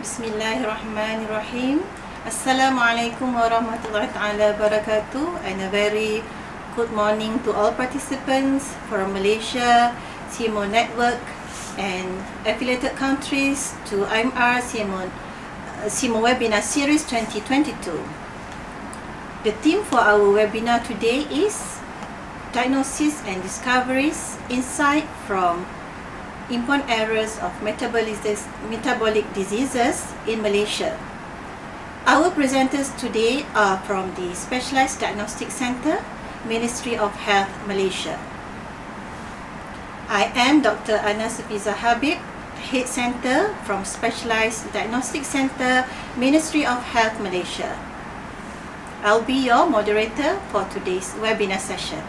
Bismillahirrahmanirrahim. Assalamualaikum warahmatullahi taala wabarakatuh, and a very good morning to all participants from Malaysia, SEAMEO network and affiliated countries to IMR-SEAMEO webinar series 2022. The theme for our webinar today is Diagnosis and Discoveries, Insight from Inborn Errors of Metabolic Diseases in Malaysia. Our presenters today are from the Specialized Diagnostic Centre, Ministry of Health, Malaysia. I am Dr. Ana Sufiza Habib, Head Centre from Specialized Diagnostic Centre, Ministry of Health, Malaysia. I'll be your moderator for today's webinar session.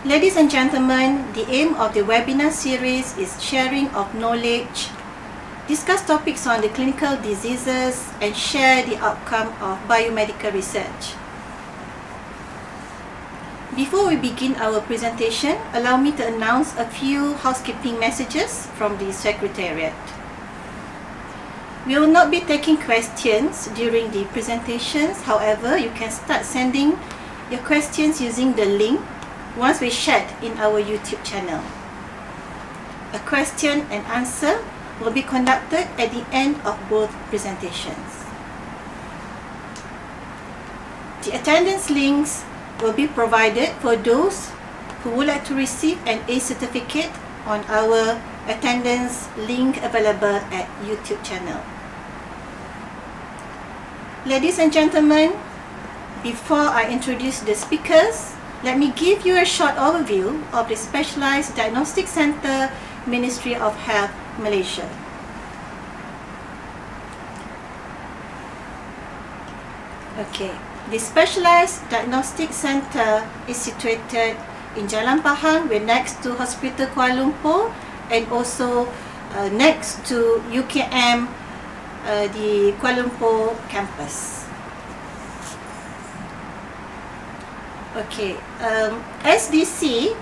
Ladies and gentlemen, the aim of the webinar series is sharing of knowledge, discuss topics on the clinical diseases, and share the outcome of biomedical research. Before we begin our presentation, allow me to announce a few housekeeping messages from the Secretariat. We will not be taking questions during the presentations. However, you can start sending your questions using the link once we shared in our YouTube channel. A question and answer will be conducted at the end of both presentations. The attendance links will be provided for those who would like to receive an A certificate on our attendance link available at YouTube channel. Ladies and gentlemen, before I introduce the speakers, let me give you a short overview of the Specialized Diagnostic Centre, Ministry of Health, Malaysia. Okay, the Specialized Diagnostic Centre is situated in Jalan Pahang. We're next to Hospital Kuala Lumpur and also next to UKM, the Kuala Lumpur campus. Okay, SDC,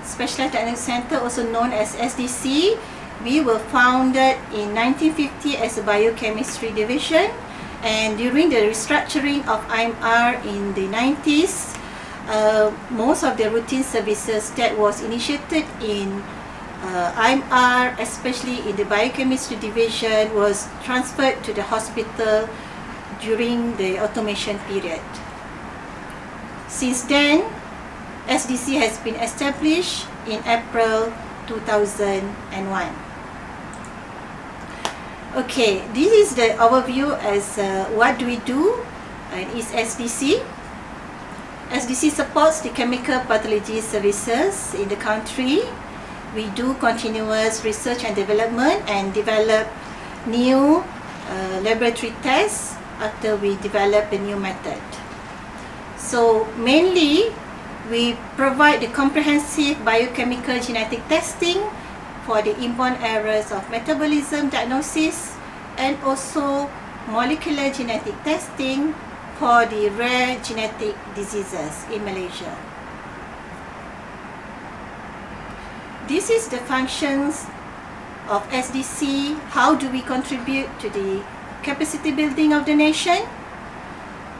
Specialized Diagnostic Centre, also known as SDC, we were founded in 1950 as a biochemistry division, and during the restructuring of IMR in the 90s, most of the routine services that was initiated in IMR, especially in the biochemistry division, was transferred to the hospital during the automation period. Since then, SDC has been established in April 2001. Okay, this is the overview as what do we do and is SDC. SDC supports the chemical pathology services in the country. We do continuous research and development and develop new laboratory tests after we develop a new method. So mainly, we provide the comprehensive biochemical genetic testing for the inborn errors of metabolism diagnosis and also molecular genetic testing for the rare genetic diseases in Malaysia. This is the functions of SDC. How do we contribute to the capacity building of the nation?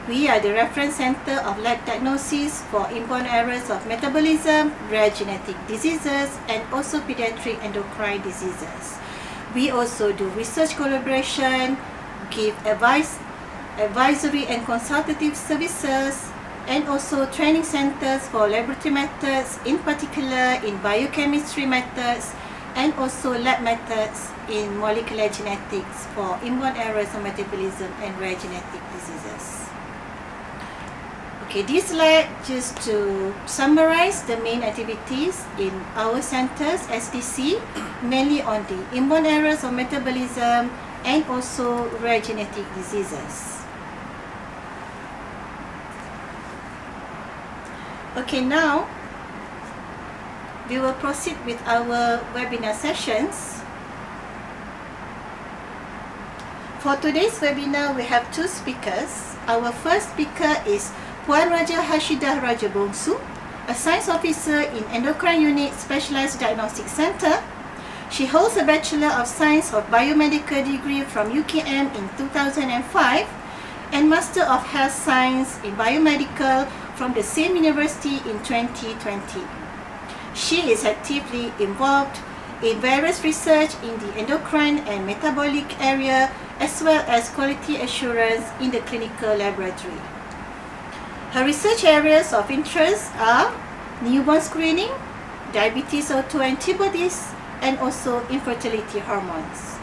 We are the reference center of lab diagnosis for inborn errors of metabolism, rare genetic diseases, and also pediatric endocrine diseases. We also do research collaboration, give advisory and consultative services, and also training centers for laboratory methods, in particular in biochemistry methods, and also lab methods in molecular genetics for inborn errors of metabolism and rare genetic diseases. Okay, this slide just to summarize the main activities in our centers, SDC, mainly on the inborn errors of metabolism and also rare genetic diseases. Okay, now we will proceed with our webinar sessions. For today's webinar, we have two speakers. Our first speaker is Puan Hasyidah Bongsu, a science officer in Endocrine Unit Specialized Diagnostic Centre. She She holds a Bachelor of Science of Biomedical degree from UKM in 2005 and Master of Health Science in Biomedical from the same university in 2020. She is actively involved in various research in the endocrine and metabolic area as well as quality assurance in the clinical laboratory. Her research areas of interest are newborn screening, diabetes autoantibodies, and also infertility hormones.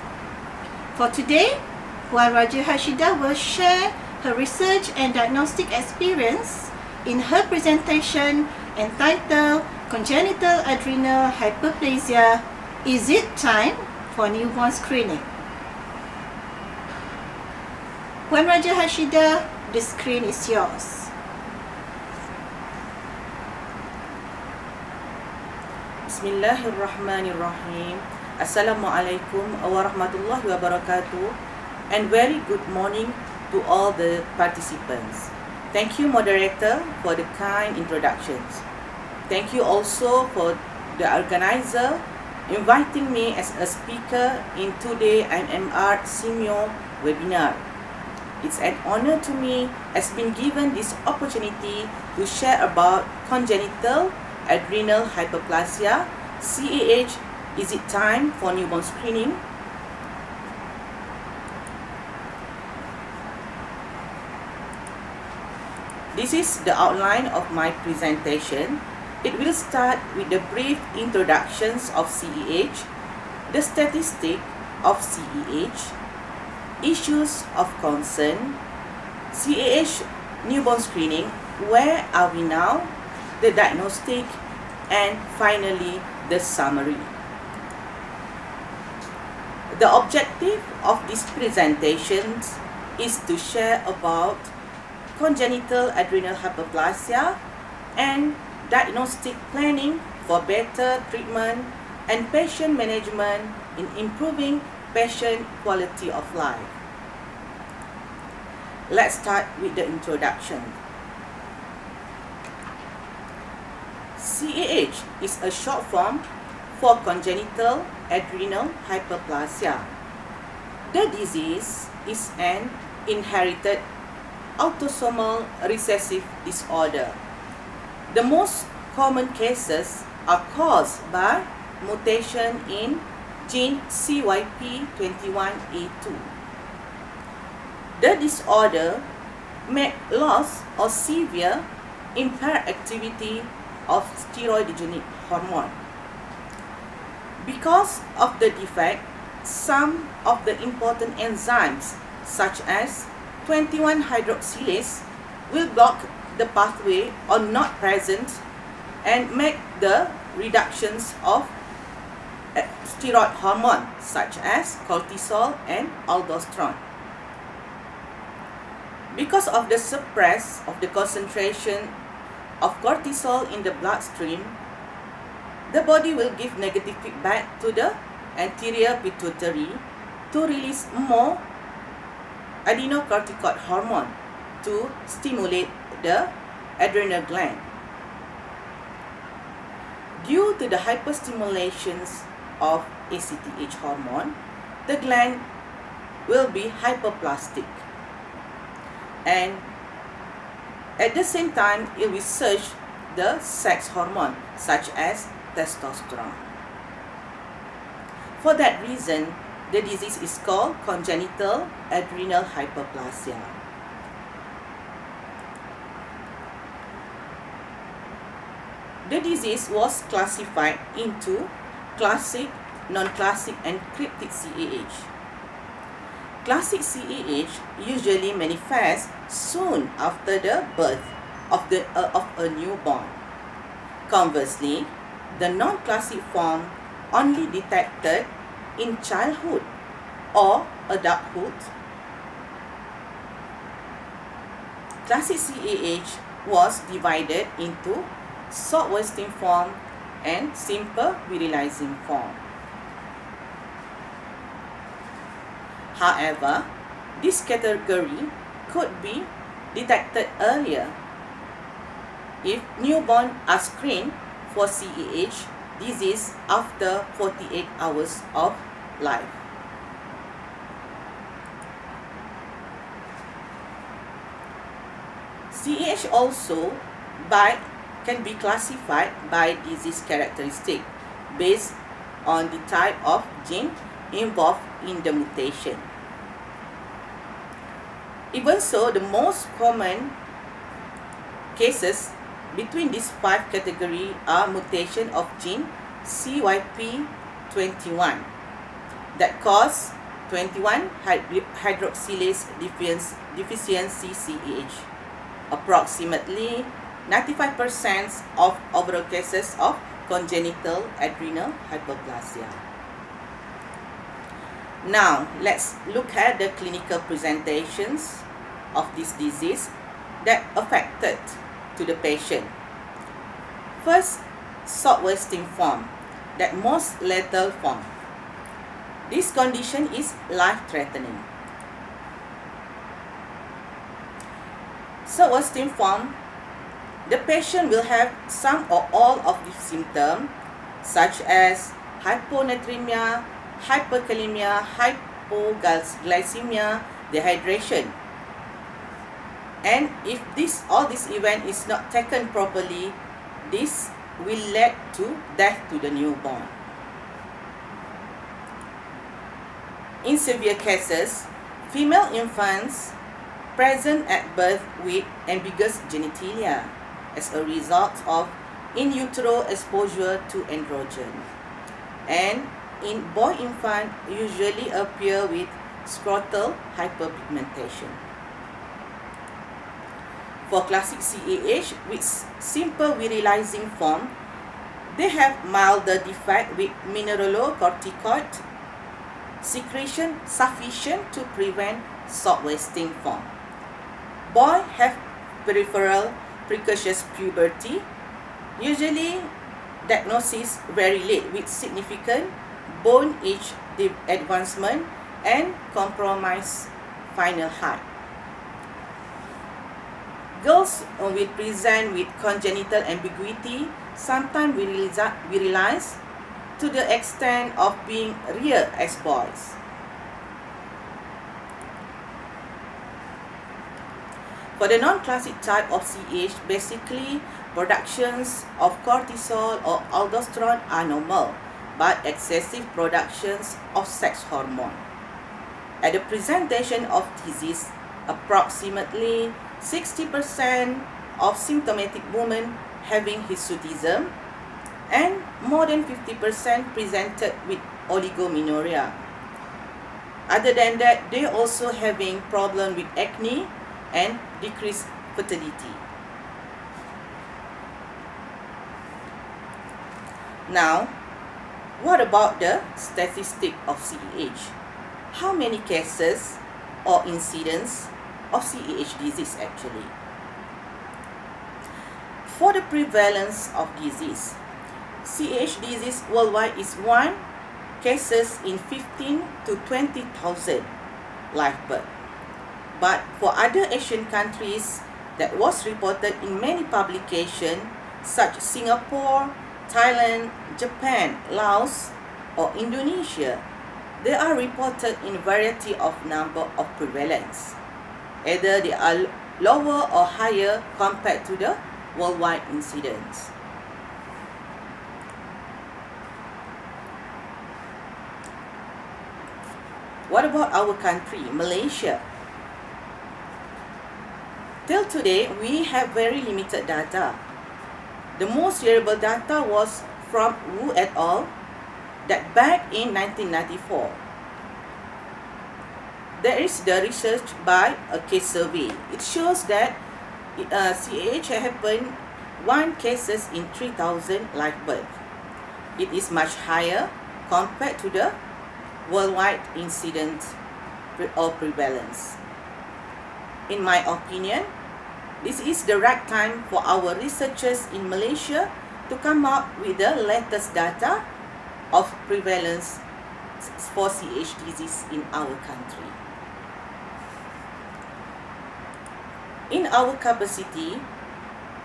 For today, Puan Raja Hasyidah will share her research and diagnostic experience in her presentation entitled Congenital Adrenal Hyperplasia, Is It Time for Newborn Screening? Puan Raja Hasyidah, the screen is yours. Bismillahirrahmanirrahim. Assalamualaikum warahmatullahi wabarakatuh, and very good morning to all the participants. Thank you, moderator, for the kind introductions. Thank you also for the organizer inviting me as a speaker in today's IMR-SEAMEO webinar. It's an honor to me as been given this opportunity to share about congenital adrenal hyperplasia, CAH. Is it time for newborn screening? This is the outline of my presentation. It will start with the brief introductions of CAH, the statistic of CAH, issues of concern, CAH newborn screening, where are we now, the diagnostic, and finally the summary. The objective of these presentations is to share about congenital adrenal hyperplasia and diagnostic planning for better treatment and patient management in improving patient quality of life. Let's start with the introduction. CAH is a short form for congenital adrenal hyperplasia. The disease is an inherited autosomal recessive disorder. The most common cases are caused by mutation in gene CYP21A2. The disorder may loss or severe impaired activity of steroidogenic hormone. Because of the defect, some of the important enzymes such as 21-hydroxylase will block the pathway or not present and make the reductions of steroid hormone such as cortisol and aldosterone. Because of the suppress of the concentration of cortisol in the bloodstream, the body will give negative feedback to the anterior pituitary to release more adrenocorticoid hormone to stimulate the adrenal gland. Due to the hyperstimulations of ACTH hormone, the gland will be hyperplastic, and at the same time it will surge the sex hormone such as testosterone. For that reason, the disease is called congenital adrenal hyperplasia. The disease was classified into classic, non-classic, and cryptic CAH. Classic CAH usually manifests soon after the birth of a newborn. Conversely, the non-classic form only detected in childhood or adulthood. Classic CAH was divided into short wasting form and simple virilizing form. However, this category could be detected earlier if newborn are screened for CAH disease after 48 hours of life. CAH also can be classified by disease characteristic based on the type of gene involved in the mutation. Even so, the most common cases between these 5 categories are mutation of gene CYP21 that cause 21 hydroxylase deficiency CAH. Approximately 95% of overall cases of congenital adrenal hyperplasia. Now, let's look at the clinical presentations of this disease that affected to the patient. First, salt wasting form, that most lethal form. This condition is life-threatening. Salt wasting form, the patient will have some or all of these symptoms such as hyponatremia, hyperkalemia, hypoglycemia, dehydration. And if all this event is not taken properly, this will lead to death to the newborn. In severe cases, female infants present at birth with ambiguous genitalia as a result of in utero exposure to androgen, and in boy infant usually appear with scrotal hyperpigmentation. For classic CAH with simple virilizing form, they have milder defect with mineralocorticoid secretion sufficient to prevent salt wasting form. Boy have peripheral precocious puberty, usually diagnosis very late with significant bone age advancement and compromised final height. Girls will present with congenital ambiguity, sometimes virilize to the extent of being reared as boys. For the non-classic type of CAH, basically productions of cortisol or aldosterone are normal, but excessive productions of sex hormone. At the presentation of disease, approximately 60% of symptomatic women having hirsutism and more than 50% presented with oligomenorrhea. Other than that, they also having problem with acne and decreased fertility. Now, what about the statistic of CAH? How many cases or incidents of CAH disease actually? For the prevalence of disease, CAH disease worldwide is 1 cases in 15 to 20,000 live birth. But for other Asian countries that was reported in many publications such Singapore, Thailand, Japan, Laos, or Indonesia, they are reported in variety of number of prevalence. Either they are lower or higher compared to the worldwide incidence. What about our country, Malaysia? Till today, we have very limited data. The most reliable data was from Wu et al. That back in 1994. There is the research by a case survey. It shows that CAH happened 1 cases in 3,000 live birth. It is much higher compared to the worldwide incidence or prevalence. In my opinion, this is the right time for our researchers in Malaysia to come up with the latest data of prevalence for CAH disease in our country. In our capacity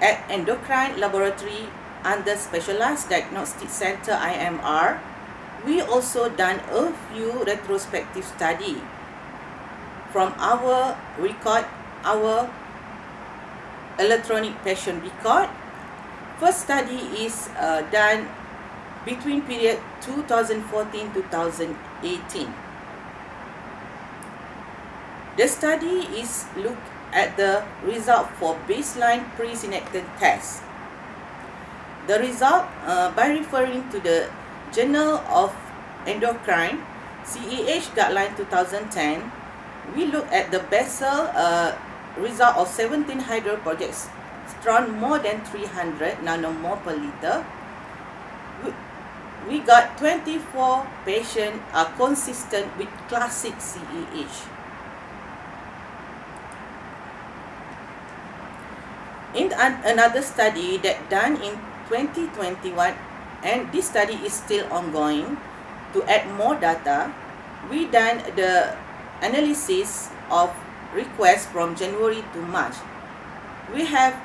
at endocrine laboratory under Specialized Diagnostic Center IMR, we also done a few retrospective study from our record, our electronic patient record. First study is done between period 2014-2018. The study is look at the result for baseline pre-synaptic test. The result, by referring to the Journal of Endocrine, CEH Guideline 2010, we look at the basal result of 17 hydroprogesterone more than 300 nanomole per liter. We got 24 patients are consistent with classic CEH. In another study that done in 2021, and this study is still ongoing, to add more data, we done the analysis of requests from January to March. We have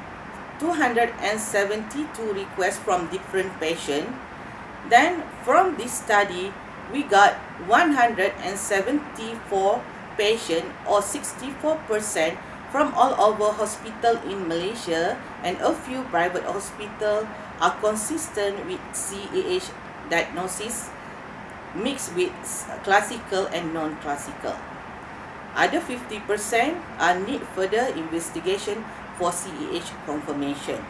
272 requests from different patients. Then from this study, we got 174 patients, or 64%, from all over hospital in Malaysia, and a few private hospitals are consistent with CEH diagnosis mixed with classical and non-classical. Other 50% are need further investigation for CEH confirmation.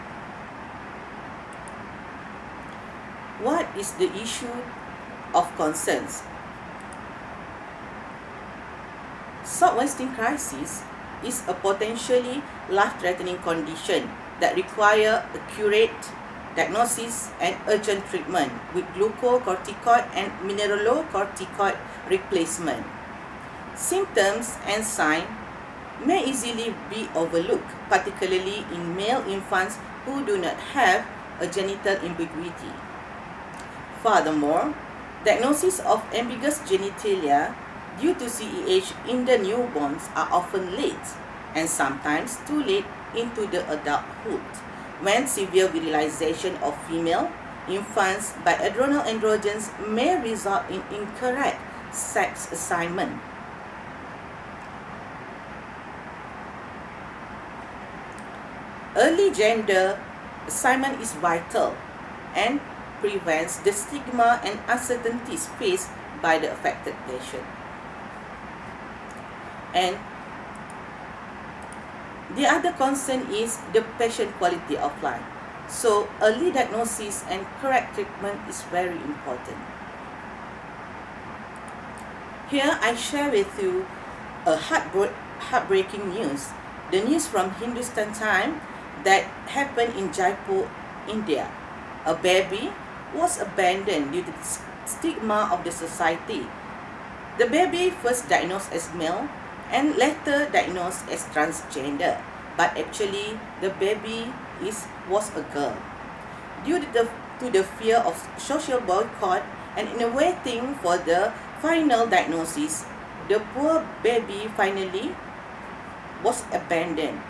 What is the issue of concerns? Salt wasting crisis is a potentially life-threatening condition that require accurate diagnosis and urgent treatment with glucocorticoid and mineralocorticoid replacement. Symptoms and signs may easily be overlooked, particularly in male infants who do not have a genital ambiguity. Furthermore, diagnosis of ambiguous genitalia due to CEH in the newborns are often late, and sometimes too late into the adulthood, when severe virilization of female infants by adrenal androgens may result in incorrect sex assignment. Early gender assignment is vital and prevents the stigma and uncertainties faced by the affected patient. And the other concern is the patient quality of life. So early diagnosis and correct treatment is very important. Here I share with you a heartbreaking news. The news from Hindustan Times that happened in Jaipur, India. A baby was abandoned due to the stigma of the society. The baby first diagnosed as male and later diagnosed as transgender, but actually the baby was a girl. Due to the fear of social boycott and in waiting for the final diagnosis, the poor baby finally was abandoned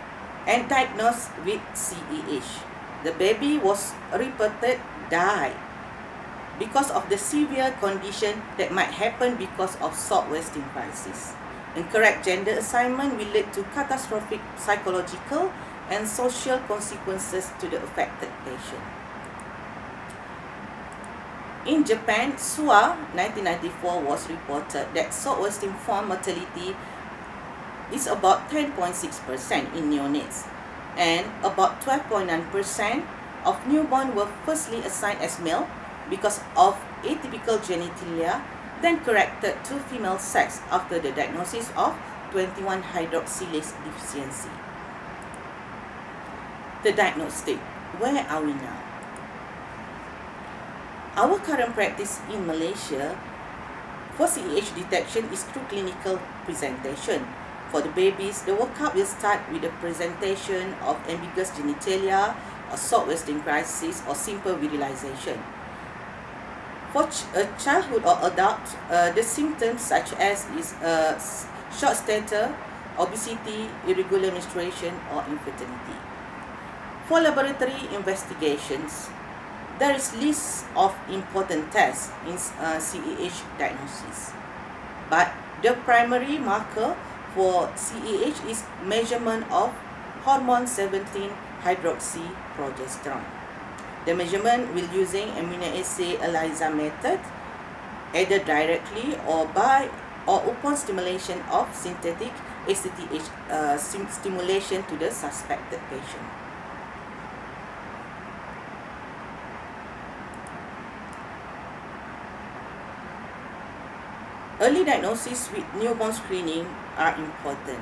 and diagnosed with CEH. The baby was reported died because of the severe condition that might happen because of salt wasting crisis. Incorrect gender assignment will lead to catastrophic psychological and social consequences to the affected patient. In Japan, SUA 1994 was reported that salt wasting form mortality is about 10.6% in neonates, and about 12.9% of newborn were firstly assigned as male because of atypical genitalia, then corrected to female sex after the diagnosis of 21-hydroxylase deficiency. The diagnostic. Where are we now? Our current practice in Malaysia for CEH detection is through clinical presentation. For the babies, the workup will start with the presentation of ambiguous genitalia, or salt wasting crisis, or simple virilization. For childhood or adult, the symptoms such as short stature, obesity, irregular menstruation, or infertility. For laboratory investigations, There is list of important tests in CAH diagnosis, but the primary marker for CAH is measurement of hormone 17-hydroxyprogesterone. The measurement will using immunoassay ELISA method, either directly or upon stimulation of synthetic ACTH stimulation to the suspected patient. Early diagnosis with newborn screening are important.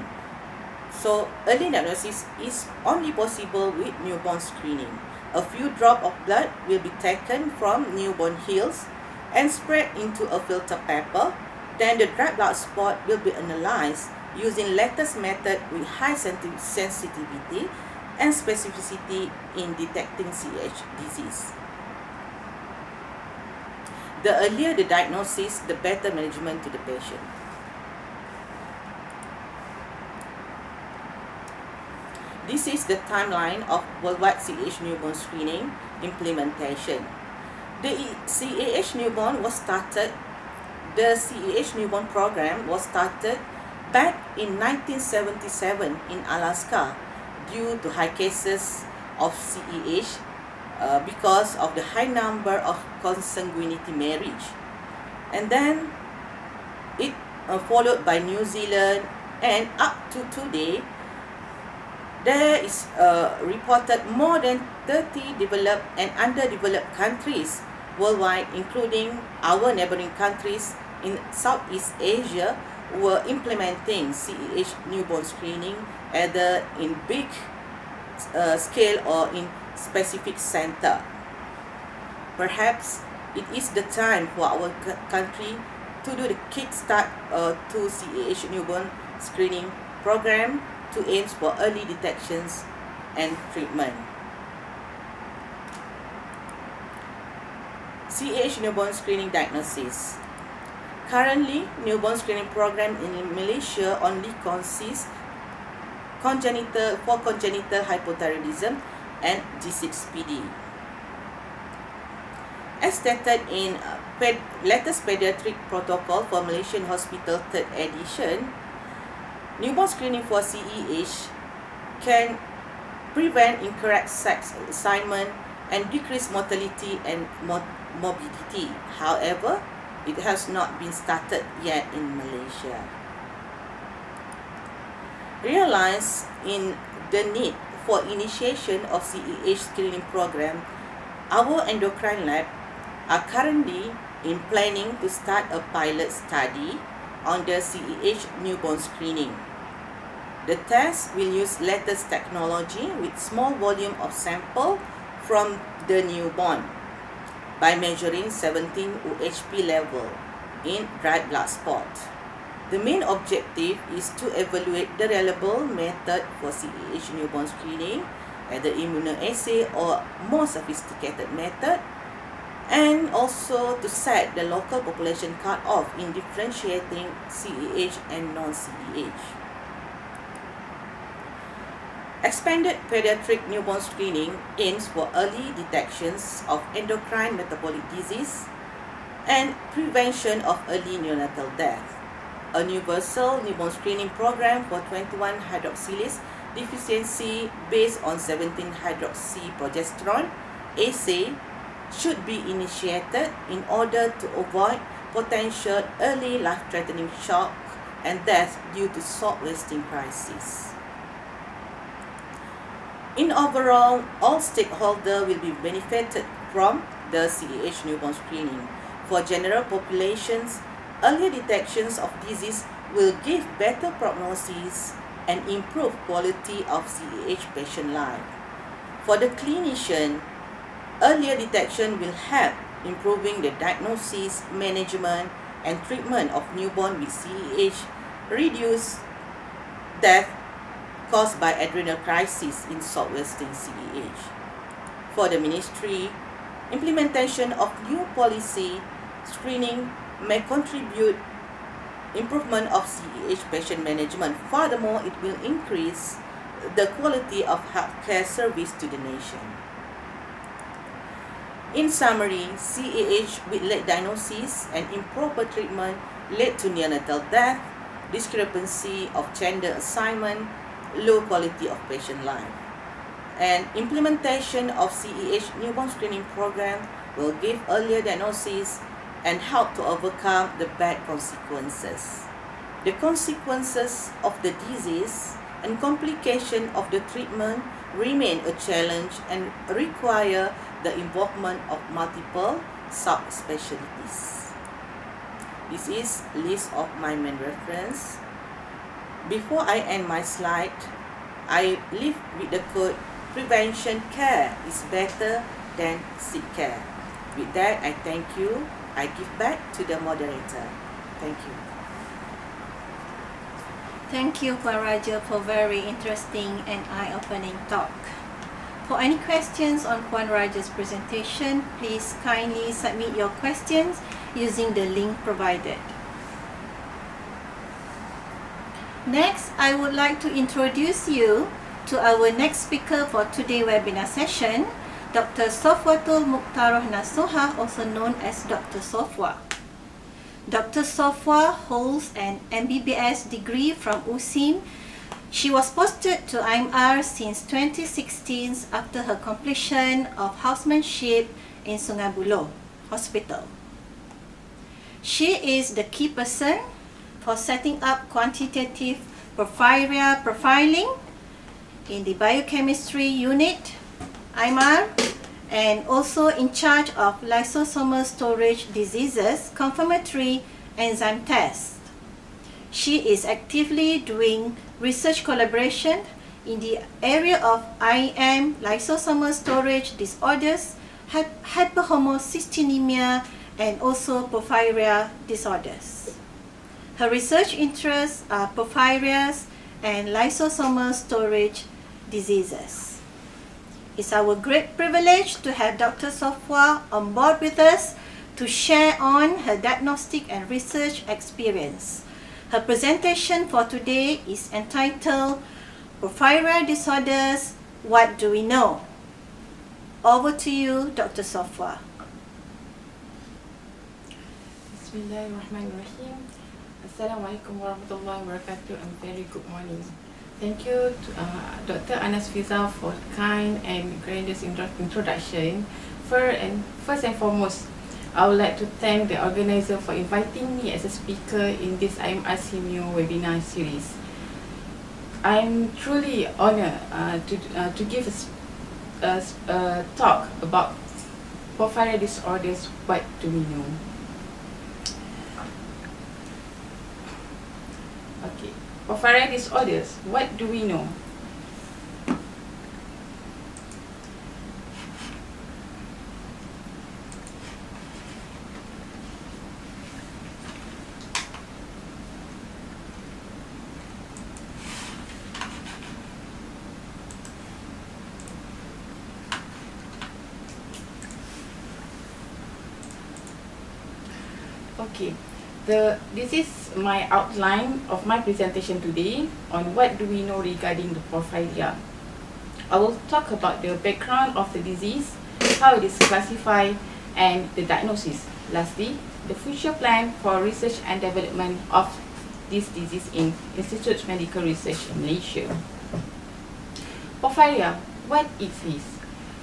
So, early diagnosis is only possible with newborn screening. A few drops of blood will be taken from newborn heels and spread into a filter paper. Then the dried blood spot will be analyzed using latest method with high sensitivity and specificity in detecting CAH disease. The earlier the diagnosis, the better management to the patient. This is the timeline of worldwide CAH newborn screening implementation. The CAH newborn was started, the CAH newborn program was started back in 1977 in Alaska due to high cases of CAH because of the high number of consanguinity marriage. And then it followed by New Zealand, and up to today, there is reported more than 30 developed and underdeveloped countries worldwide, including our neighboring countries in Southeast Asia, were implementing CAH newborn screening either in big scale or in specific center. Perhaps it is the time for our country to do the kickstart to CAH newborn screening program to aim for early detections and treatment. CAH newborn screening diagnosis. Currently, newborn screening program in Malaysia only consists congenital hypothyroidism and G6PD. As stated in latest pediatric protocol for Malaysian Hospital 3rd edition, newborn screening for CAH can prevent incorrect sex assignment and decrease mortality and morbidity. However, it has not been started yet in Malaysia. Realize in the need for initiation of CAH screening program, our endocrine lab are currently in planning to start a pilot study on the CAH newborn screening. The test will use latest technology with small volume of sample from the newborn by measuring 17 OHP level in dried blood spot. The main objective is to evaluate the reliable method for CAH newborn screening, either immunoassay or more sophisticated method, and also to set the local population cut-off in differentiating CAH and non-CAH. Expanded pediatric newborn screening aims for early detections of endocrine metabolic disease and prevention of early neonatal death. A universal newborn screening program for 21-hydroxylase deficiency based on 17-hydroxyprogesterone assay should be initiated in order to avoid potential early life-threatening shock and death due to salt wasting crisis. In overall, all stakeholders will be benefited from the CAH newborn screening. For general populations, earlier detections of disease will give better prognosis and improve quality of CAH patient life. For the clinician, earlier detection will help improving the diagnosis, management, and treatment of newborn with CAH, reduce death caused by adrenal crisis in salt wasting CAH. For the ministry, implementation of new policy screening may contribute improvement of CAH patient management. Furthermore, it will increase the quality of healthcare service to the nation. In summary, CAH with late diagnosis and improper treatment led to neonatal death, discrepancy of gender assignment, low quality of patient life. And implementation of CAH newborn screening program will give earlier diagnosis and help to overcome the bad consequences. The consequences of the disease and complication of the treatment remain a challenge and require the involvement of multiple subspecialties. This is list of my main reference. Before I end my slide, I leave with the quote, prevention care is better than sick care. With that, I thank you. I give back to the moderator. Thank you. Thank you, Puan Raja, for very interesting and eye-opening talk. For any questions on Puan Raja's presentation, please kindly submit your questions using the link provided. Next, I would like to introduce you to our next speaker for today's webinar session, Dr. Sofwatul Mukhtaroh Nasohah, also known as Dr. Sofwa. Dr. Sofwa holds an MBBS degree from USIM. She was posted to IMR since 2016 after her completion of housemanship in Sungai Buloh Hospital. She is the key person for setting up quantitative porphyria profiling in the biochemistry unit, IMR, and also in charge of lysosomal storage diseases confirmatory enzyme test. She is actively doing research collaboration in the area of IEM, lysosomal storage disorders, hyperhomocystinemia, and also porphyria disorders. Her research interests are porphyrias and lysosomal storage diseases. It's our great privilege to have Dr. Sofwa on board with us to share on her diagnostic and research experience. Her presentation for today is entitled Porphyria Disorders, What Do We Know? Over to you, Dr. Sofwa. Bismillahirrahmanirrahim. Assalamualaikum warahmatullahi wabarakatuh and very good morning. Thank you to Dr. Anas Fizal for kind and gracious introduction. First and foremost, I would like to thank the organizer for inviting me as a speaker in this IMR-SEAMEO webinar series. I'm truly honored to give a talk about porphyria disorders. What do we know? Okay. Porphyria disorders, what do we know? Okay. This is my outline of my presentation today on what do we know regarding the porphyria. I will talk about the background of the disease, how it is classified, and the diagnosis. Lastly, the future plan for research and development of this disease in Institute Medical Research in Malaysia. Porphyria, what is this?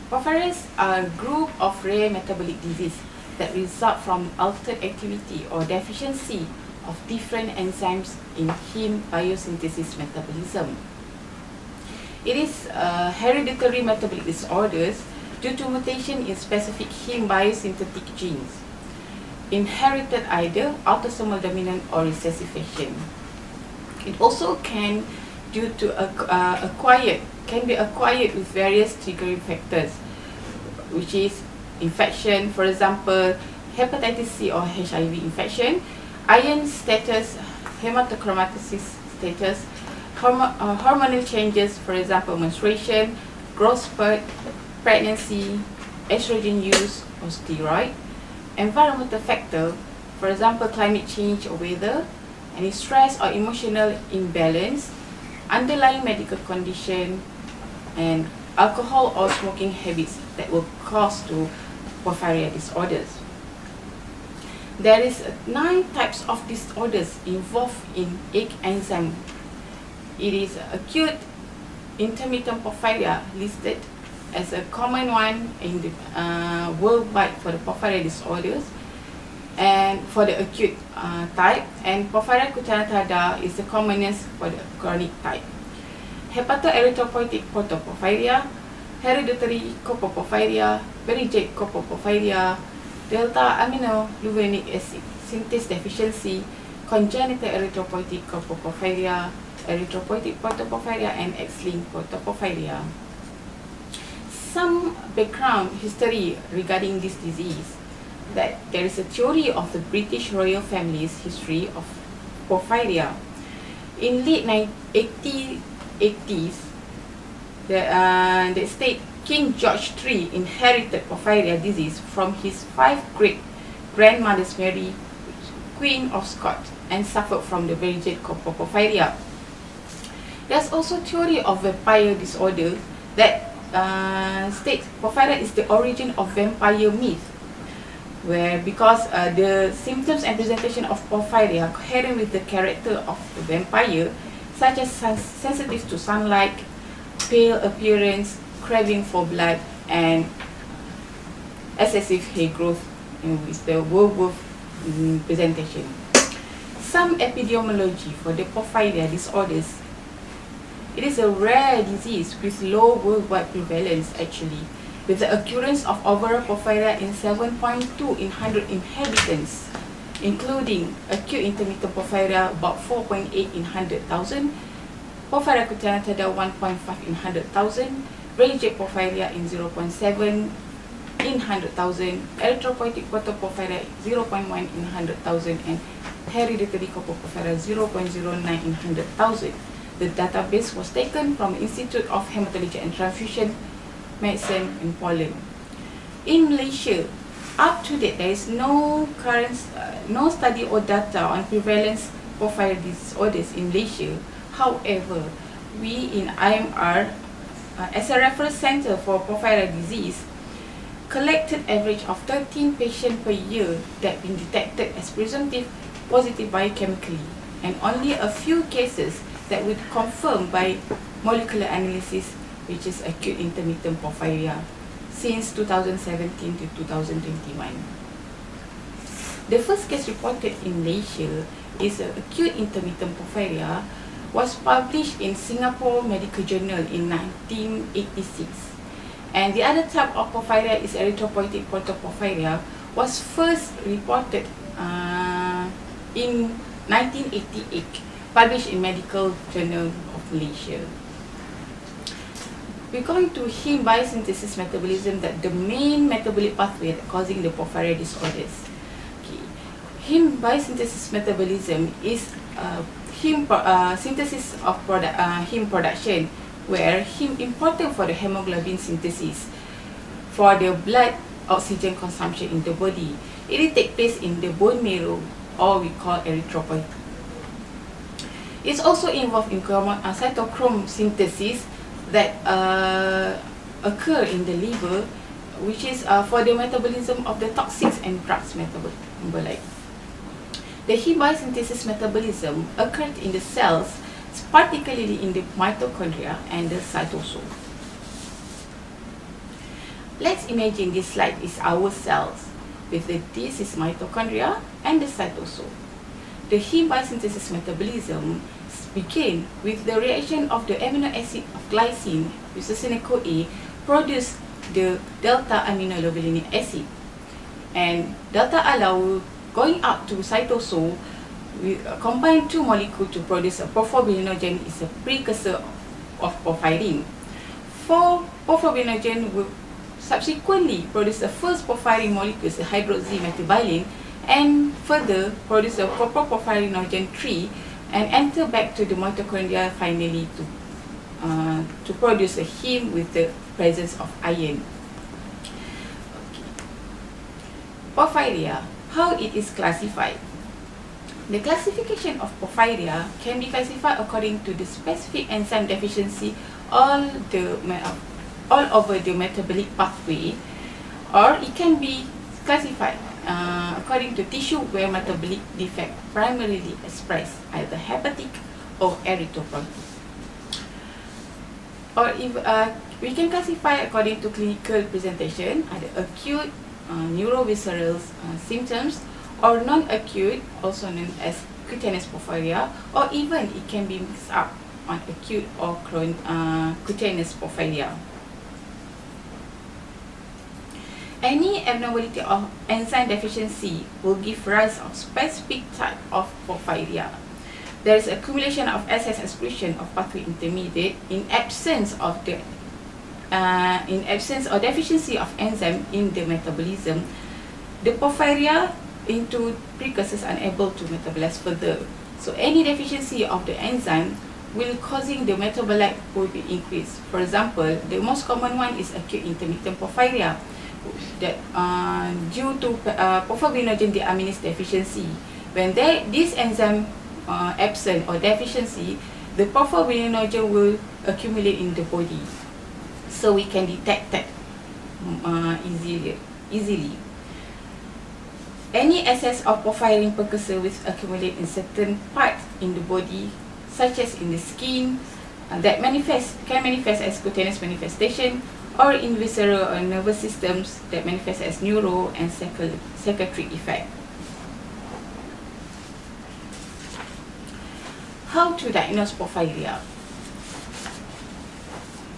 Porphyrias are a group of rare metabolic disease that result from altered activity or deficiency of different enzymes in heme biosynthesis metabolism. It is hereditary metabolic disorders due to mutation in specific heme biosynthetic genes, inherited either autosomal dominant or recessive fashion. It also can be acquired with various triggering factors, which is infection, for example, hepatitis C or HIV infection, iron status, hematochromatosis status, hormonal changes, for example, menstruation, growth spurt, pregnancy, estrogen use or steroid, environmental factor, for example, climate change or weather, any stress or emotional imbalance, underlying medical condition, and alcohol or smoking habits that will cause to porphyria disorders. There is 9 types of disorders involved in egg enzyme. It is acute intermittent porphyria listed as a common one in the worldwide for the porphyria disorders, and for the acute type, and porphyria cutanea is the commonest for the chronic type. Hepatoerythropoietic protoporphyria, hereditary copoporphyria, berigate copoporphyria, delta aminoglycolic acid synthase deficiency, congenital erythropoietic copoporphyria, erythropoietic protoporphyria, and X-linked protoporphyria. Some background history regarding this disease, that there is a theory of the British royal family's history of porphyria. In late 1880s, the state King George III inherited porphyria disease from his 5 great-grandmothers Mary, Queen of Scots, and suffered from the berigate copoporphyria. There's also theory of vampire disorder that states porphyria is the origin of vampire myth, where because the symptoms and presentation of porphyria coherent with the character of the vampire, such as sensitive to sunlight, pale appearance, craving for blood, and excessive hair growth, with the werewolf presentation. Some epidemiology for the porphyria disorders. It is a rare disease with low worldwide prevalence actually, with the occurrence of overall porphyria in 7.2 in 100 inhabitants, including acute intermittent porphyria about 4.8 in 100,000, porphyria cutanea 1.5 in 100,000, berigate porphyria in 0.7 in 100,000, erythropoietic protoporphyria 0.1 in 100,000, and hereditary copoporphyria 0.09 in 100,000. The database was taken from the Institute of Hematology and Transfusion Medicine in Poland. In Malaysia, up to date, there is no current no study or data on prevalence porphyria disorders in Malaysia. However, we in IMR, as a reference center for porphyria disease, collected average of 13 patients per year that been detected as presumptive positive biochemically, and only a few cases that would confirm by molecular analysis, which is acute intermittent porphyria, since 2017 to 2021. The first case reported in Malaysia is acute intermittent porphyria, was published in Singapore Medical Journal in 1986. And the other type of porphyria is erythropoietic protoporphyria, was first reported in 1988, published in Medical Journal of Malaysia. We're going to heme biosynthesis metabolism, that the main metabolic pathway causing the porphyria disorders. Okay. Heme biosynthesis metabolism is synthesis of heme production, where heme important for the hemoglobin synthesis for the blood oxygen consumption in the body. It takes place in the bone marrow, or we call erythropoiesis. It's also involved in cytochrome synthesis that occur in the liver, which is for the metabolism of the toxins and drugs metabolite. The heme biosynthesis metabolism occurred in the cells, particularly in the mitochondria and the cytosol. Let's imagine this slide is our cells, with this is mitochondria and the cytosol. The heme biosynthesis metabolism begin with the reaction of the amino acid of glycine with succinyl-CoA produce the delta aminoglycolic acid, and delta allow going up to cytosol. We combine 2 molecules to produce a porphyrinogen, is a precursor of porphyrin. 4 porphyrinogen will subsequently produce the first porphyrin molecule, the hydroxymetabolin, and further produce a porphyrinogen 3 and enter back to the mitochondria finally to produce a heme with the presence of iron. Okay. Porphyria, how it is classified. The classification of porphyria can be classified according to the specific enzyme deficiency all over the metabolic pathway or it can be classified according to tissue where metabolic defect primarily expressed, either hepatic or erythropoietic. Or if we can classify according to clinical presentation, either acute neurovisceral symptoms or non-acute, also known as cutaneous porphyria, or even it can be mixed up on acute or cutaneous porphyria. Any abnormality of enzyme deficiency will give rise of specific type of porphyria. There is accumulation of excess excretion of pathway intermediate in absence or deficiency of enzyme in the metabolism. The porphyria into precursors unable to metabolize further. So any deficiency of the enzyme will causing the metabolite will be increased. For example, the most common one is acute intermittent porphyria, that due to porphyrin deaminase deficiency. When this enzyme absent or deficiency, the porphyrin will accumulate in the body, so we can detect that easily. Any excess of porphyrin precursor will accumulate in certain parts in the body, such as in the skin, that can manifest as cutaneous manifestation, or in visceral or nervous systems that manifest as neuro and psychiatric effect. How to diagnose porphyria?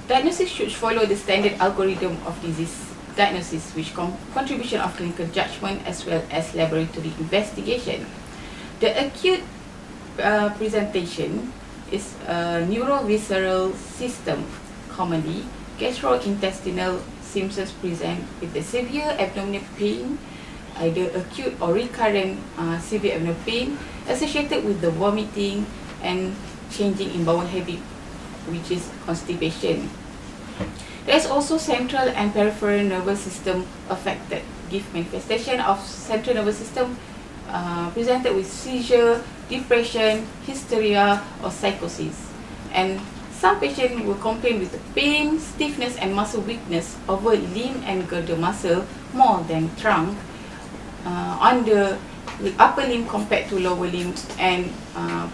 Diagnosis should follow the standard algorithm of disease diagnosis, which contribution of clinical judgment as well as laboratory investigation. The acute presentation is a neurovisceral system. Commonly, gastrointestinal symptoms present with the severe abdominal pain, either acute or recurrent severe abdominal pain associated with the vomiting and changing in bowel habit, which is constipation. There is also central and peripheral nervous system affected. Give manifestation of central nervous system presented with seizure, depression, hysteria, or psychosis. And some patients will complain with pain, stiffness, and muscle weakness over limb and girdle muscle more than trunk on the upper limb compared to lower limb, and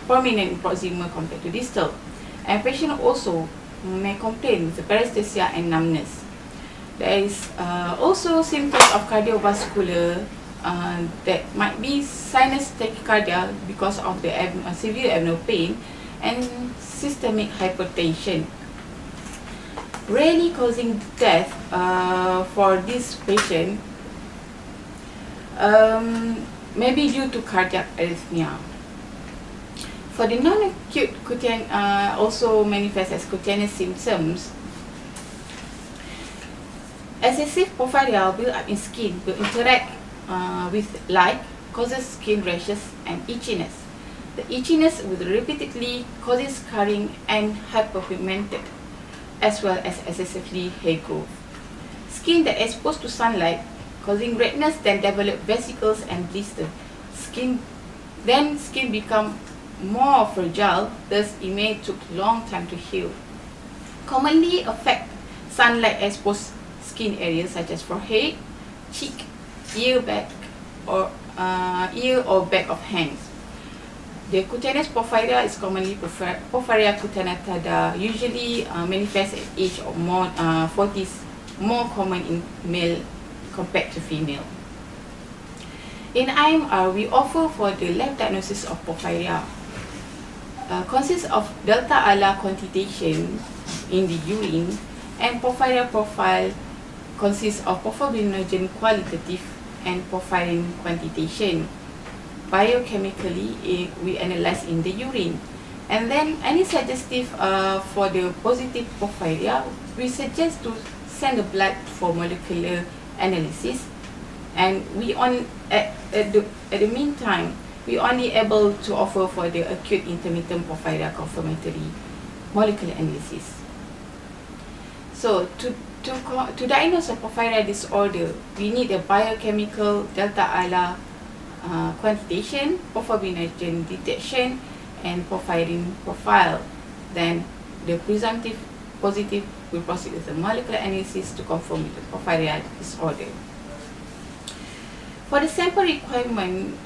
prominent proximal compared to distal. And patient also may complain with paresthesia and numbness. There is also symptoms of cardiovascular that might be sinus tachycardia because of the severe abdominal pain, and systemic hypertension. Rarely causing death for this patient may be due to cardiac arrhythmia. For the non-acute also manifest as cutaneous symptoms. Excessive porphyria build up in skin, will interact with light, causes skin rashes and itchiness. The itchiness will repeatedly causes scarring and hyperpigmented, as well as excessively hair growth. Skin that exposed to sunlight causing redness, then develop vesicles and blister. Skin become more fragile, thus it may take long time to heal. Commonly affect sunlight exposed skin areas such as forehead, cheek, ear, back, or ear or back of hands. The cutaneous porphyria is commonly porphyria cutanea, usually manifests at age of more 40s, more common in male compared to female. In IMR, we offer for the lab diagnosis of porphyria. Consists of delta ALA quantitation in the urine, and porphyria profile consists of porphyrinogen qualitative and porphyrin quantitation. Biochemically, we analyze in the urine. And then any suggestive for the positive porphyria, we suggest to send the blood for molecular analysis. And we at the meantime, we only able to offer for the acute intermittent porphyria confirmatory molecular analysis. So to diagnose a porphyria disorder, we need a biochemical delta ALA quantitation, porphyrinogen detection, and porphyrin profile. Then the presumptive positive will proceed with the molecular analysis to confirm the porphyria disorder. For the sample requirement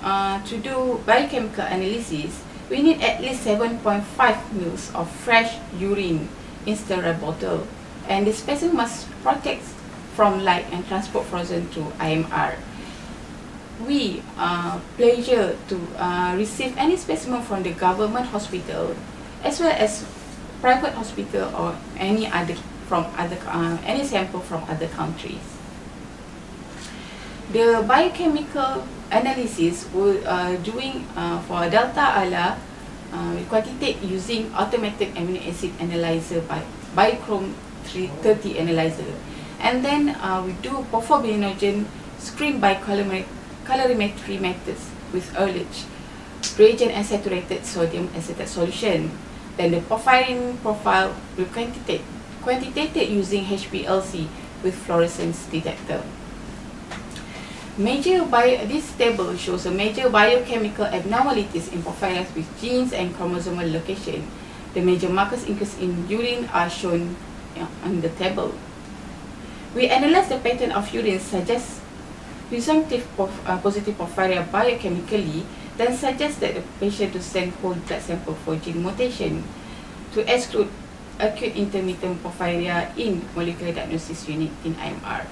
to do biochemical analysis, we need at least 7.5 ml of fresh urine in sterile bottle, and the specimen must protect from light and transport frozen to IMR. We pleasure to receive any specimen from the government hospital as well as private hospital or any sample from other countries. The biochemical analysis we're doing for delta ALA, we quantitate using automatic amino acid analyzer by Biochrome 330 analyzer, and then we do porphobilinogen screen by colorimetry methods with earlich, reagent and saturated sodium acetate solution. Then the porphyrin profile we quantitated using HPLC with fluorescence detector. This table shows a major biochemical abnormalities in porphyrias with genes and chromosomal location. The major markers increase in urine are shown on the table. We analyze the pattern of urine suggests presumptive positive porphyria biochemically, then suggest that the patient to send whole blood sample for gene mutation to exclude acute intermittent porphyria in molecular diagnosis unit in IMR.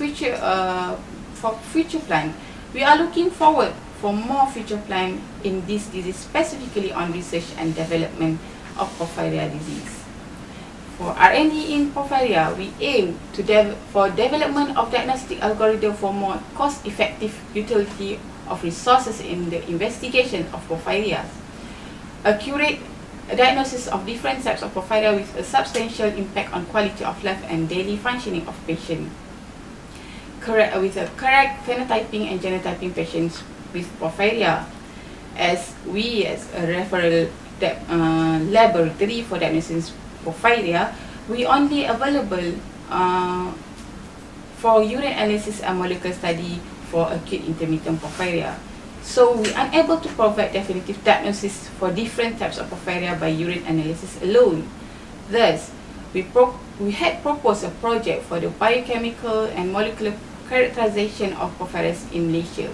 For future plan, we are looking forward for more future plan in this disease, specifically on research and development of porphyria disease. For R&D in porphyria, we aim for development of diagnostic algorithm for more cost-effective utility of resources in the investigation of porphyria, accurate diagnosis of different types of porphyria with a substantial impact on quality of life and daily functioning of patient. With a correct phenotyping and genotyping patients with porphyria, as a referral laboratory for diagnosis porphyria, we only available for urine analysis and molecular study for acute intermittent porphyria. So we are unable to provide definitive diagnosis for different types of porphyria by urine analysis alone. Thus, we had proposed a project for the biochemical and molecular characterization of porphyrias in Malaysia.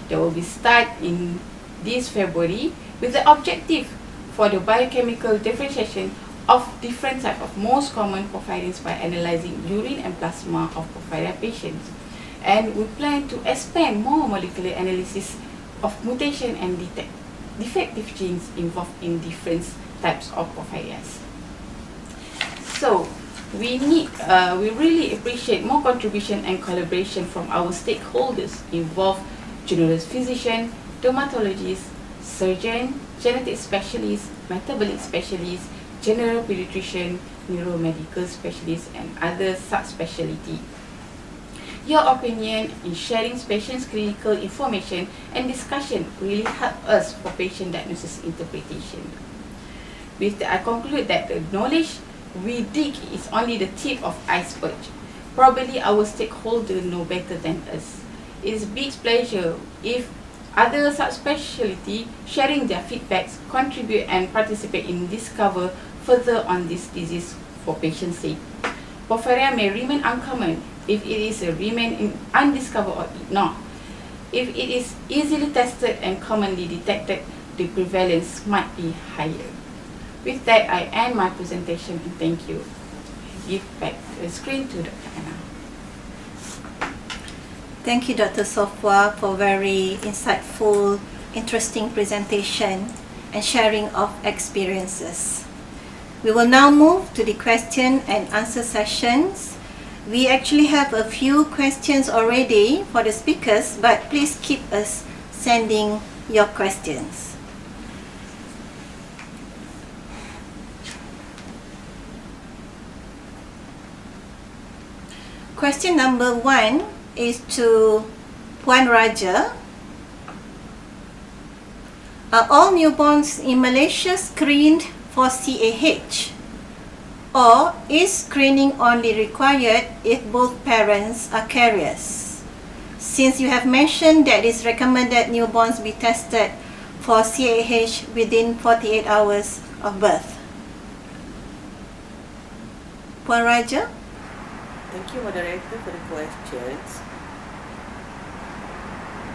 That will be start in this February with the objective for the biochemical differentiation of different types of most common porphyrins by analyzing urine and plasma of porphyria patients. And we plan to expand more molecular analysis of mutation and detect defective genes involved in different types of porphyrias. So we really appreciate more contribution and collaboration from our stakeholders involved: generalist physician, dermatologist, surgeon, genetic specialist, metabolic specialist, general pediatrician, neuromedical specialist, and other subspecialty. Your opinion in sharing patients' clinical information and discussion really help us for patient diagnosis interpretation. With that, I conclude that the knowledge we dig is only the tip of iceberg. Probably our stakeholders know better than us. It is a big pleasure if other subspecialty sharing their feedbacks, contribute and participate in discover further on this disease for patients' sake. Porphyria may remain uncommon if it is remain undiscovered or ignored. If it is easily tested and commonly detected, the prevalence might be higher. With that, I end my presentation and thank you. Give back the screen to Dr. Anna. Thank you, Dr. Sofwa, for very insightful, interesting presentation and sharing of experiences. We will now move to the question and answer sessions. We actually have a few questions already for the speakers, but please keep us sending your questions. Question number 1 is to Puan Raja. Are all newborns in Malaysia screened for CAH? Or is screening only required if both parents are carriers? Since you have mentioned that it's recommended newborns be tested for CAH within 48 hours of birth. Puan Raja? Thank you, moderator, for the questions.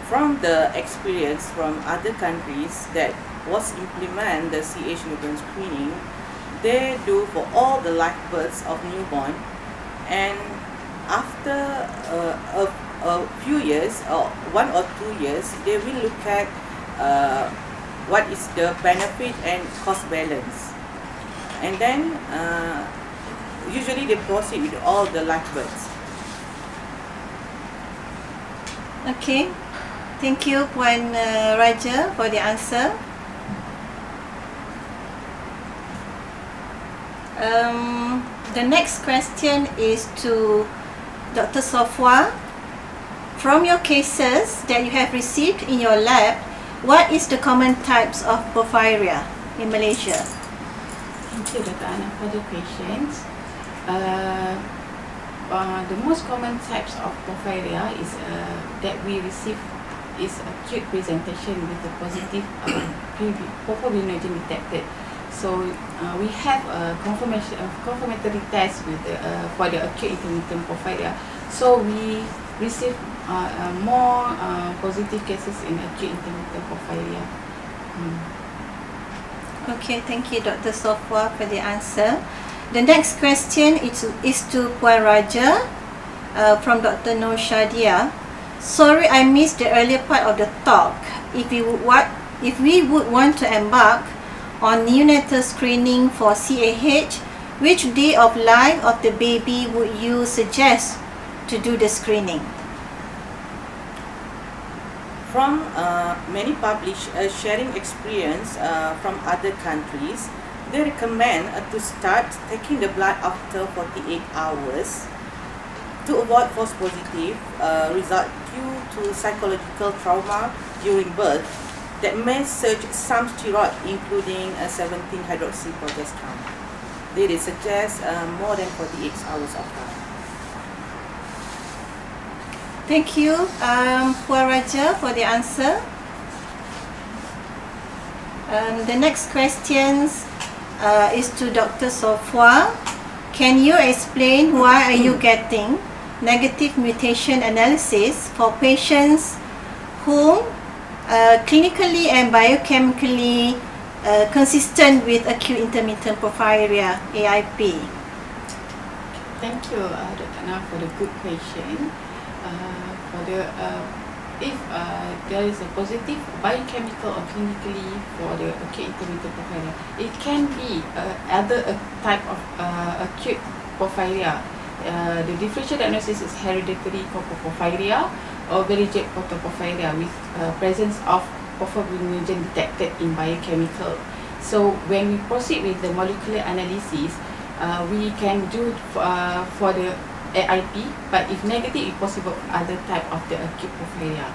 From the experience from other countries that was implement the CH newborn screening, they do for all the live births of newborn, and after a few years or 1 or 2 years, they will look at what is the benefit and cost balance, and then usually they proceed with all the live births. Okay, thank you Puan Raja for the answer. The next question is to Dr. Sofwa. From your cases that you have received in your lab, what is the common types of porphyria in Malaysia? Thank you, Dr. Anna, for the questions. The most common types of porphyria is that we receive is acute presentation with a positive porphyrin detected. So we have a confirmatory test with for the acute intermittent porphyria. So we receive more positive cases in acute intermittent porphyria. Okay, thank you Dr. Sofwa for the answer. The next question is to Puan Raja from Dr. Nur Shadia. Sorry, I missed the earlier part of the talk. If we would want to embark on neonatal screening for CAH, which day of life of the baby would you suggest to do the screening? From many published sharing experience from other countries, they recommend to start taking the blood after 48 hours to avoid false positive result due to psychological trauma during birth that may surge some steroid, including 17-hydroxyprogesterone. They suggest more than 48 hours of time. Thank you, Puan Raja, for the answer. The next question is to Dr. Sofwa. Can you explain why are you getting negative mutation analysis for patients whom clinically and biochemically consistent with acute intermittent porphyria, AIP? Thank you, Dr. Anna, for the good question. If there is a positive biochemical or clinically for the acute intermittent porphyria, it can be other type of acute porphyria. The differential diagnosis is hereditary porphyria or variegate porphyria with presence of porphyrin detected in biochemical. So when we proceed with the molecular analysis, we can do for the AIP, but if negative, it's possible other type of the acute porphyria.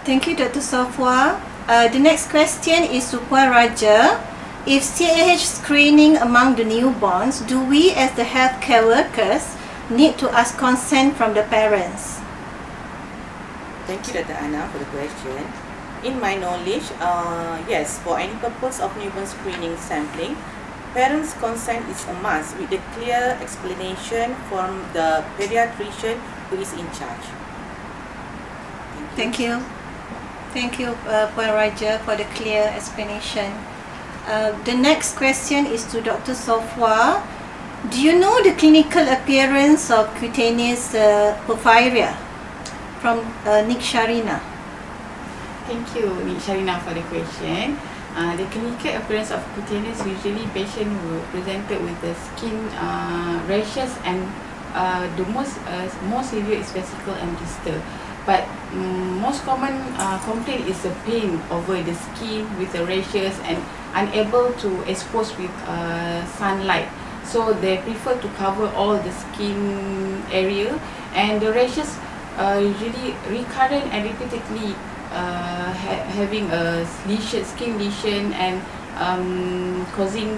Thank you, Dr. Sofwa. The next question is to Puan Raja. If CAH screening among the newborns, do we as the healthcare workers need to ask consent from the parents? Thank you, Dr. Anna, for the question. In my knowledge, yes, for any purpose of newborn screening sampling, parents' consent is a must with a clear explanation from the pediatrician who is in charge. Thank you. Thank you, Puan Raja, for the clear explanation. The next question is to Dr. Sofwa. Do you know the clinical appearance of cutaneous porphyria? From Nick Sharina. Thank you, Nik Sharina, for the question. The clinical appearance of cutaneous, usually patient will presented with the skin rashes and the most severe is vesicle and blister. But most common complaint is the pain over the skin with the rashes and unable to expose with sunlight. So they prefer to cover all the skin area, and the rashes usually recurrent and repeatedly having a lesion, skin lesion, and causing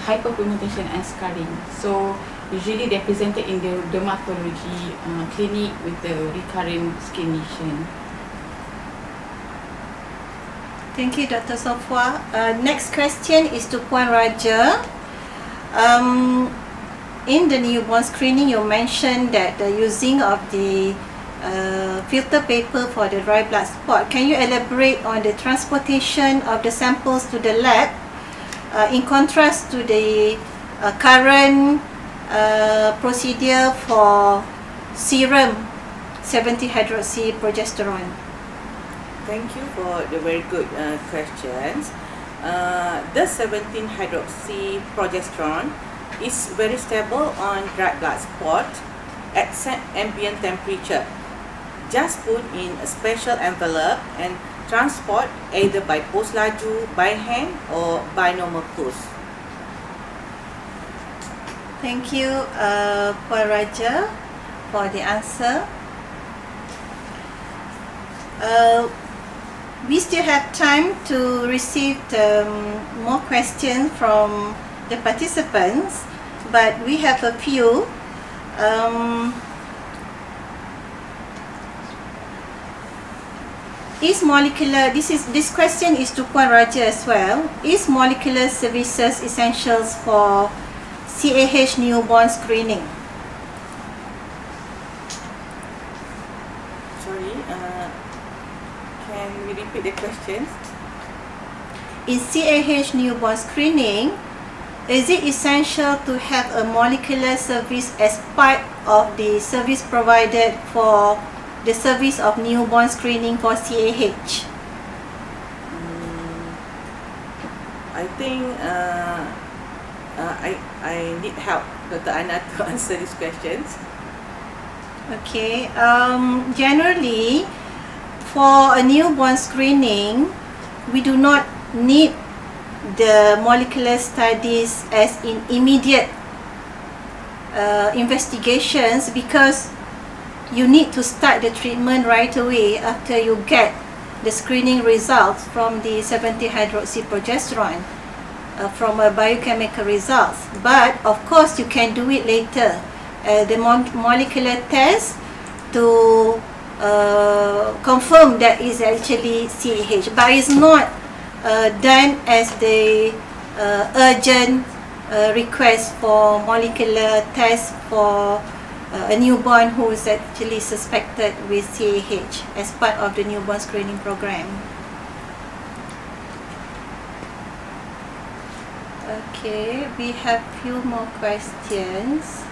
hyperpigmentation and scarring. So usually they're presented in the dermatology clinic with the recurrent skin lesion. Thank you, Dr. Sofwa. Next question is to Puan Raja. in the newborn screening, you mentioned that the using of the filter paper for the dry blood spot. Can you elaborate on the transportation of the samples to the lab in contrast to the current procedure for serum 70-hydroxyprogesterone? Thank you for the very good questions. The 17-hydroxyprogesterone is very stable on dry blood spot at ambient temperature. Just put in a special envelope and transport either by post laju, by hand or by normal post. Thank you, Puan Raja, for the answer. We still have time to receive more questions from the participants, but we have a few. This question is to Puan Raja as well. Is molecular services essentials for CAH newborn screening? Sorry, can we repeat the questions? In CAH newborn screening, is it essential to have a molecular service as part of the service provided for the service of newborn screening for CAH? I think I need help, Dr. Anna, to answer these questions. Okay. Generally, for a newborn screening, we do not need the molecular studies as in immediate investigations, because you need to start the treatment right away after you get the screening results from the 70-hydroxyprogesterone from a biochemical results. But of course you can do it later, the molecular test to confirm that is actually CAH, but it's not done as the urgent request for molecular test for a newborn who is actually suspected with CAH as part of the newborn screening program. Okay, we have few more questions.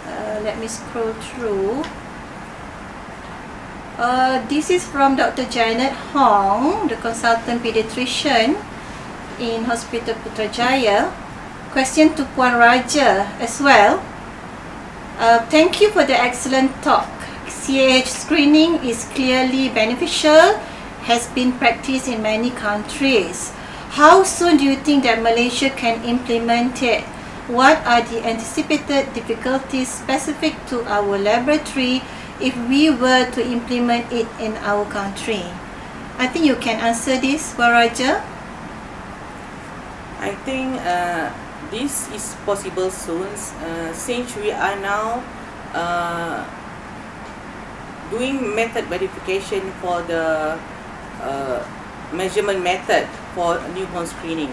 Let me scroll through. This is from Dr. Janet Hong, the consultant pediatrician in Hospital Putrajaya. Question to Puan Raja as well. Thank you for the excellent talk. CAH screening is clearly beneficial, has been practiced in many countries. How soon do you think that Malaysia can implement it? What are the anticipated difficulties specific to our laboratory if we were to implement it in our country? I think you can answer this, Puan Raja. I think this is possible soon, since we are now doing method verification for the measurement method for newborn screening.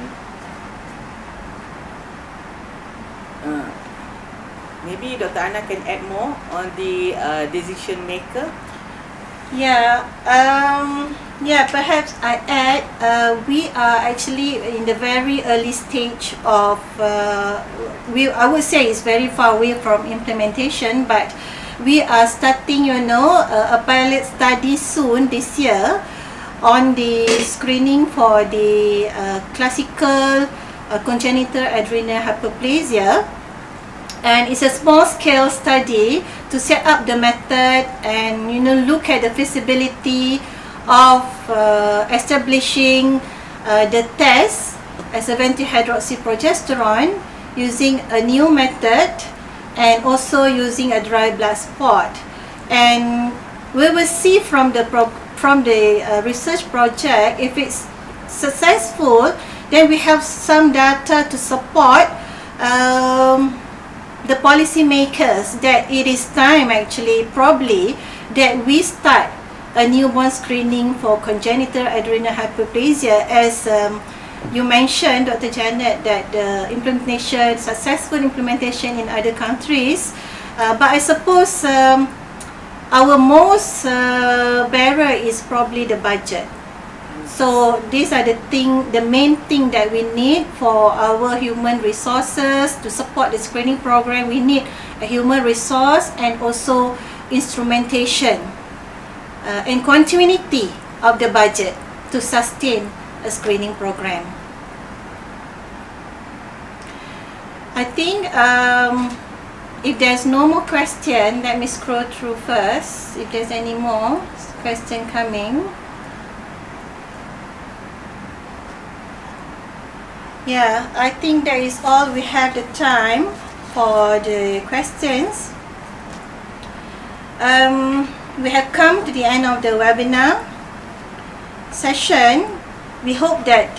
Maybe Dr. Anna can add more on the decision maker. Perhaps I add, we are actually in the very early stage of, I would say it's very far away from implementation, but we are starting, a pilot study soon this year on the screening for the classical congenital adrenal hyperplasia. And it's a small scale study to set up the method and look at the feasibility of establishing the test as 70-hydroxyprogesterone using a new method and also using a dry blood spot. And we will see from the research project, if it's successful, then we have some data to support the policymakers that it is time actually probably that we start a newborn screening for congenital adrenal hyperplasia as You mentioned, Dr. Janet, that the successful implementation in other countries, but I suppose our most barrier is probably the budget. So these are the main thing that we need for our human resources to support the screening program. We need a human resource and also instrumentation and continuity of the budget to sustain a screening program. I think if there's no more question, let me scroll through first if there's any more question coming. Yeah, I think that is all we have the time for the questions. We have come to the end of the webinar session. We hope that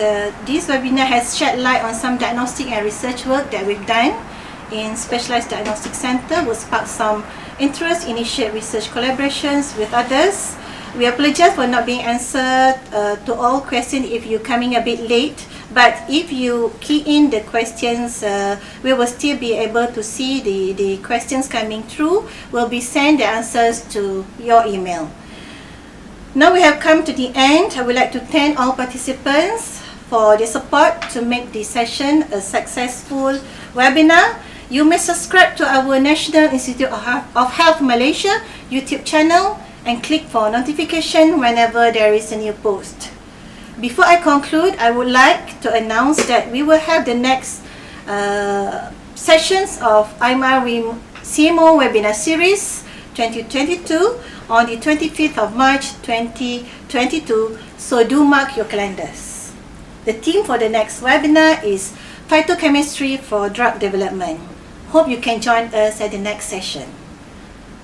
this webinar has shed light on some diagnostic and research work that we've done in Specialized Diagnostic Center, will spark some interest, initiate research collaborations with others. We apologize for not being answered to all questions if you're coming a bit late, but if you key in the questions, we will still be able to see the questions coming through. We'll be send the answers to your email. Now we have come to the end. I would like to thank all participants for their support to make this session a successful webinar. You may subscribe to our National Institute of Health Malaysia YouTube channel and click for notification whenever there is a new post. Before I conclude, I would like to announce that we will have the next sessions of IMR-SEAMEO webinar series 2022 on the 25th of March 2022, so do mark your calendars. The theme for the next webinar is Phytochemistry for Drug Development. Hope you can join us at the next session.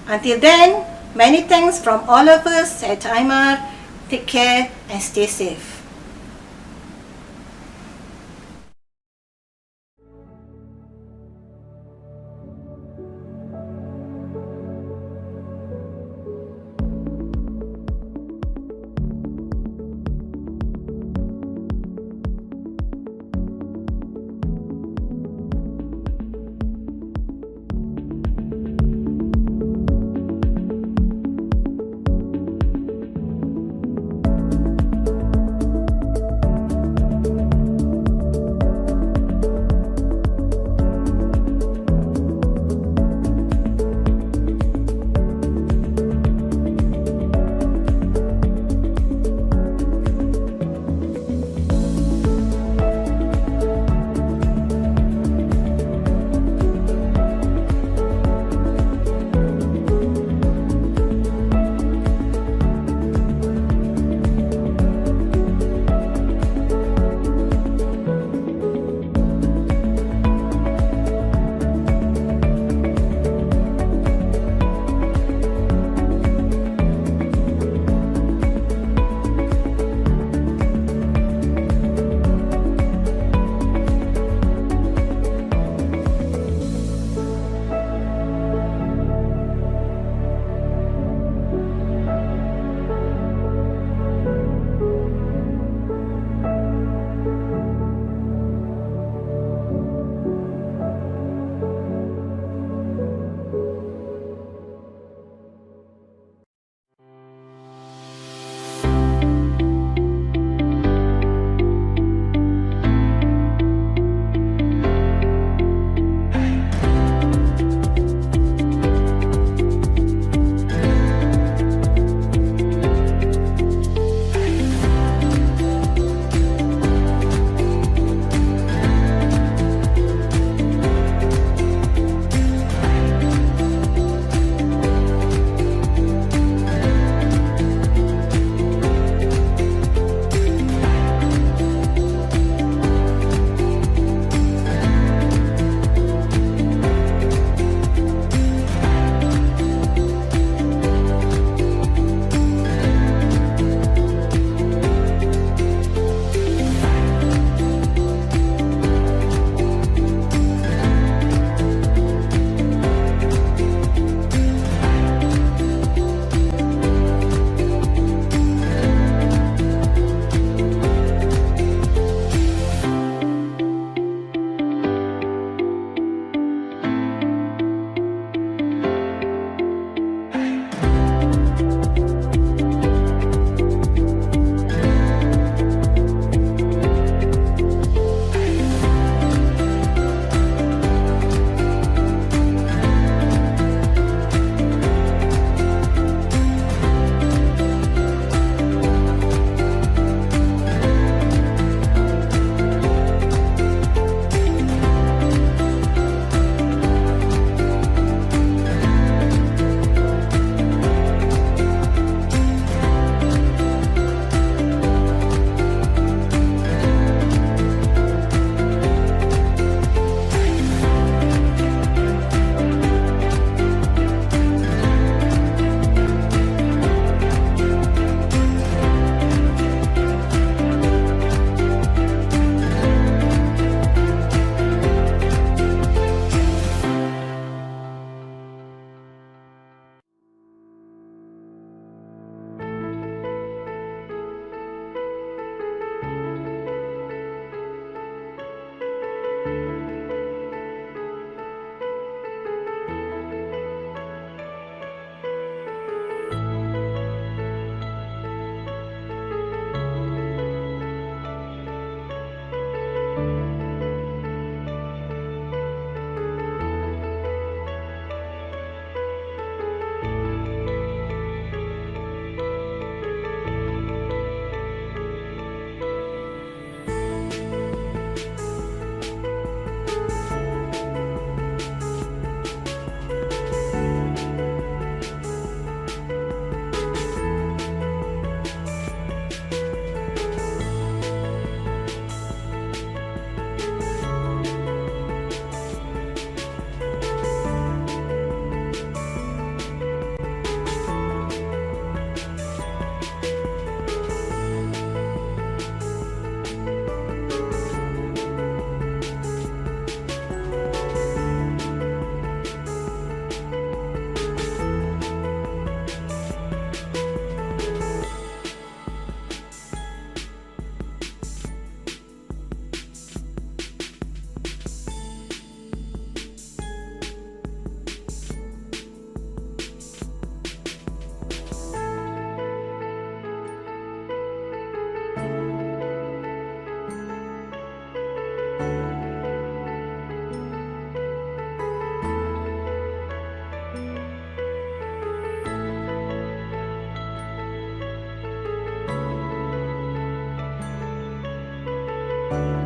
Until then, many thanks from all of us at IMR. Take care and stay safe. you.